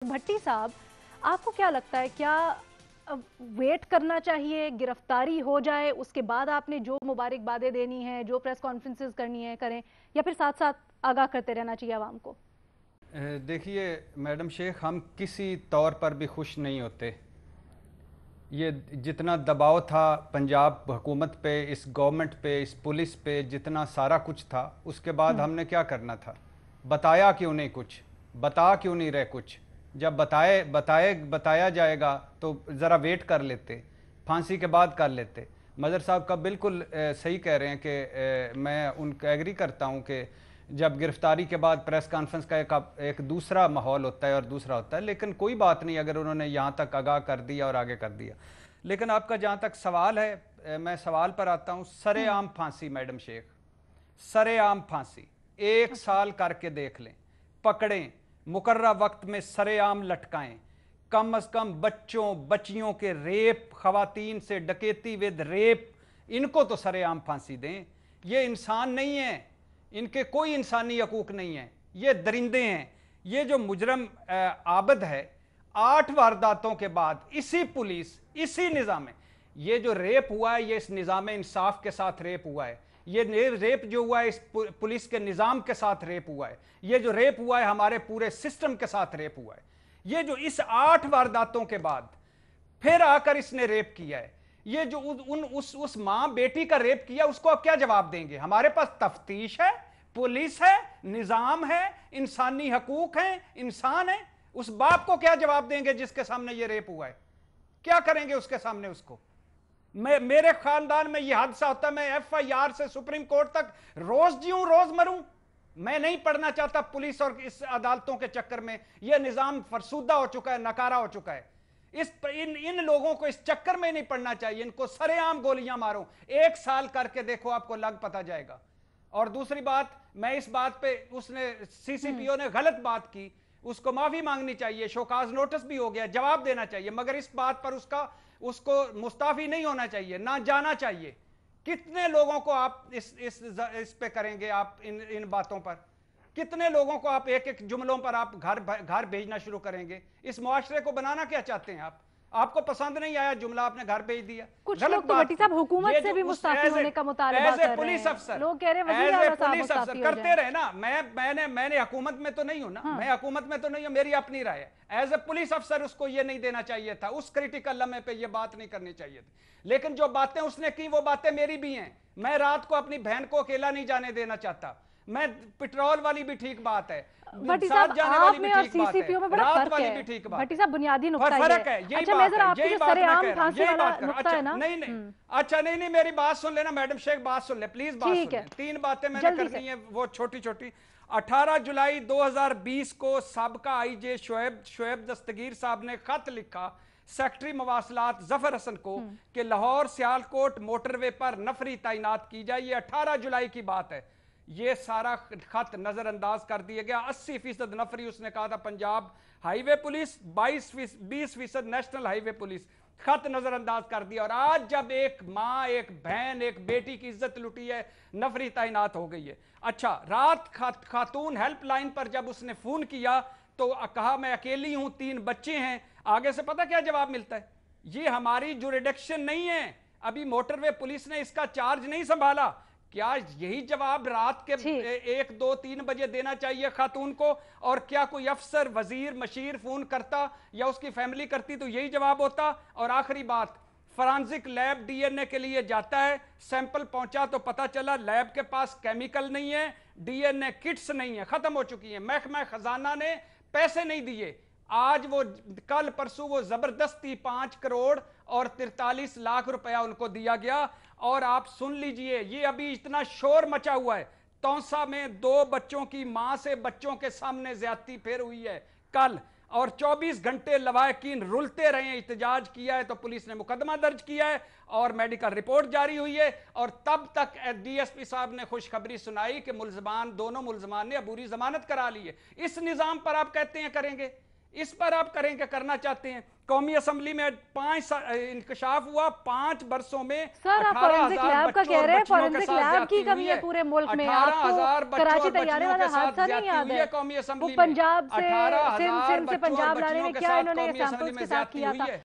بھٹی صاحب، آپ کو کیا لگتا ہے کیا ویٹ کرنا چاہیے گرفتاری ہو جائے اس کے بعد آپ نے جو مبارکبادیں دینی ہیں جو پریس کانفرنسز کرنی ہے کریں، یا پھر ساتھ ساتھ آگاہ کرتے رہنا چاہیے عوام کو؟ دیکھیے میڈم شیخ، ہم کسی طور پر بھی خوش نہیں ہوتے. یہ جتنا دباؤ تھا پنجاب حکومت پہ، اس گورنمنٹ پہ، اس پولیس پہ، جتنا سارا کچھ تھا، اس کے بعد ہم نے کیا کرنا تھا؟ بتایا کیوں نہیں کچھ؟ بتا کیوں نہیں رہے کچھ؟ جب بتایا جائے گا تو ذرا ویٹ کر لیتے، پھانسی کے بعد کر لیتے. مظہر صاحب کا بالکل صحیح کہہ رہے ہیں کہ میں ان کا ایگری کرتا ہوں کہ جب گرفتاری کے بعد پریس کانفرنس کا ایک دوسرا ماحول ہوتا ہے اور دوسرا ہوتا ہے، لیکن کوئی بات نہیں اگر انہوں نے یہاں تک آگاہ کر دیا اور آگے کر دیا. لیکن آپ کا جہاں تک سوال ہے، میں سوال پر آتا ہوں. سرے عام پھانسی میڈم شیخ، سرے عام پھانسی 1 سال کر کے دیکھ لیں، پکڑیں، مقررہ وقت میں سرے عام لٹکائیں. کم از کم بچوں بچیوں کے ریپ، خواتین سے ڈکیتی ود ریپ، ان کو تو سرے عام پھانسی دیں. یہ انسان نہیں ہیں، ان کے کوئی انسانی حقوق نہیں ہیں، یہ درندے ہیں. یہ جو مجرم عابد ہے، 8 وارداتوں کے بعد اسی پولیس، اسی نظام میں یہ جو ریپ ہوا ہے، یہ اس نظام انصاف کے ساتھ ریپ ہوا ہے. یہ ریپ جو ہوا ہے اس پولیس کے نظام کے ساتھ ریپ ہوا ہے. یہ جو ریپ ہوا ہے ہمارے پورے سسٹم کے ساتھ ریپ ہوا ہے. یہ جو اس 8 وارداتوں کے بعد پھر آ کر اس نے ریپ کیا ہے، یہ جو اس ماں بیٹی کا ریپ کیا، اس کو آپ کیا جواب دیں گے؟ ہمارے پاس تفتیش ہے، پولیس ہے، نظام ہے، انسانی حقوق ہیں، انسان ہیں. اس باپ کو کیا جواب دیں گے جس کے سامنے یہ ریپ ہوا ہے؟ کیا کریں گے اس کے سامنے؟ اس کو میرے خاندان میں یہ حادثہ ہوتا ہے، میں ایف آئی آر سے سپریم کورٹ تک روز جیوں روز مروں. میں نہیں پڑھنا چاہتا پولیس اور اس عدالتوں کے چکر میں. یہ نظام فرسودہ ہو چکا ہے، نکارا ہو چکا ہے. ان لوگوں کو اس چکر میں نہیں پڑنا چاہیے. ان کو سرے عام گولیاں مارو. 1 سال کر کے دیکھو، آپ کو لگ پتا جائے گا. اور دوسری بات، میں اس بات پہ اس نے سی سی پی او نے غلط بات کی، اس کو معافی مانگنی چاہیے، شوکاز نوٹس بھی ہو گیا، جواب دینا چاہیے، مگر اس بات پر اس کو مستعفی نہیں ہونا چاہیے، نہ جانا چاہیے. کتنے لوگوں کو آپ اس پہ کریں گے؟ آپ ان باتوں پر کتنے لوگوں کو آپ ایک ایک جملوں پر آپ گھر بھیجنا شروع کریں گے؟ اس معاشرے کو بنانا کیا چاہتے ہیں آپ کو پسند نہیں آیا جملہ، آپ نے گھر بھیج دیا. کچھ لوگ غلط تو بات بھٹی کی. صاحب حکومت یہ سے جو بھی مستعفی ہونے کا مطالبہ ایز اے کر رہے پولیس ہیں. افسر، لوگ کہہ رہے ہیں وزیر ایز اے اعلیٰ صاحب پولیس افسر مستعفی ہو جائیں. کرتے رہے نا. میں نے حکومت میں تو نہیں ہوں نا، میں حکومت میں تو نہیں ہوں، میری اپنی رائے ہے. ایز اے پولیس افسر اس کو یہ نہیں دینا چاہیے تھا، اس کریٹیکل لمحے پہ یہ بات نہیں کرنی چاہیے تھی. لیکن جو باتیں اس نے کی وہ باتیں میری بھی ہیں. میں رات کو اپنی بہن کو اکیلا نہیں جانے دینا چاہتا. میں پٹرول والی بھی ٹھیک بات ہے، بھٹی صاحب، ساتھ جانے آپ والی بھی میں اور ٹھیک سی بات سی ہے، پی او میں بڑا رات فرق والی ہے. بھی ٹھیک بات بھٹی ہے. صاحب بنیادی نقطہ یہ فرق ہے، یہی اچھا بات میزر ہے، آپ کی یہی جو بات سر میں عام کہہ رہا ہوں، پھانسی یہی والا بات کر. نقطہ اچھا ہے نا. نہیں اچھا نہیں میری بات سن لینا میڈم شیخ، بات سن لے پلیز، بات سن ٹھیک لیں. ہے، 3 باتیں میں نے جلدی سے. کرنی ہے، وہ چھوٹی چھوٹی. 18 جولائی 2020 کو سابقہ آئی جے شعیب دستگیر صاحب نے خط لکھا سیکٹری مواصلات ظفر حسن کو کہ لاہور سیالکوٹ موٹر وے پر نفری تعینات کی جائے. یہ 18 جولائی کی بات ہے. یہ سارا خط نظر انداز کر دیا گیا. 80% نفری اس نے کہا تھا پنجاب ہائی وے پولیس، 20% نیشنل ہائی وے پولیس. خط نظر انداز کر دیا. اور آج جب ایک ماں، ایک بہن، ایک بیٹی کی عزت لٹی ہے، نفری تعینات ہو گئی ہے. اچھا، رات خاتون ہیلپ لائن پر جب اس نے فون کیا تو کہا میں اکیلی ہوں، 3 بچے ہیں. آگے سے پتہ کیا جواب ملتا ہے؟ یہ ہماری جوریڈکشن نہیں ہے، ابھی موٹر وے پولیس نے اس کا چارج نہیں سنبھالا. کیا یہی جواب رات کے 1 2 3 بجے دینا چاہیے خاتون کو؟ اور کیا کوئی افسر، وزیر، مشیر فون کرتا یا اس کی فیملی کرتی تو یہی جواب ہوتا؟ اور آخری بات، فرانزک لیب ڈی این اے کے لیے جاتا ہے، سیمپل پہنچا تو پتا چلا لیب کے پاس کیمیکل نہیں ہے، ڈی این اے کٹس نہیں ہے، ختم ہو چکی ہیں. محکمہ خزانہ نے پیسے نہیں دیے. آج وہ کل پرسوں وہ زبردستی 5 کروڑ اور 43 لاکھ روپیہ ان کو دیا گیا. اور آپ سن لیجئے، یہ ابھی اتنا شور مچا ہوا ہے. تونسا میں 2 بچوں کی ماں سے بچوں کے سامنے زیادتی پھر ہوئی ہے کل، اور 24 گھنٹے لواحقین رلتے رہے ہیں. احتجاج کیا ہے تو پولیس نے مقدمہ درج کیا ہے اور میڈیکل رپورٹ جاری ہوئی ہے. اور تب تک ڈی ایس پی صاحب نے خوشخبری سنائی کہ دونوں ملزمان نے عبوری ضمانت کرا لی ہے. اس نظام پر آپ کہتے ہیں کریں گے؟ اس پر آپ کریں کہ کرنا چاہتے ہیں. قومی اسمبلی میں 5 انکشاف ہوا 5 برسوں میں. سر آپ فورنسک لیب کا کہہ رہے ہیں, فورنسک لیب کی کمی ہے پورے ملک میں. آپ کو کراچی طیارے والا حادثہ نہیں یاد ہے؟ وہ پنجاب سے سندھ سے پنجاب لانے میں کیا انہوں نے سیمپلز کے ساتھ کیا تھا.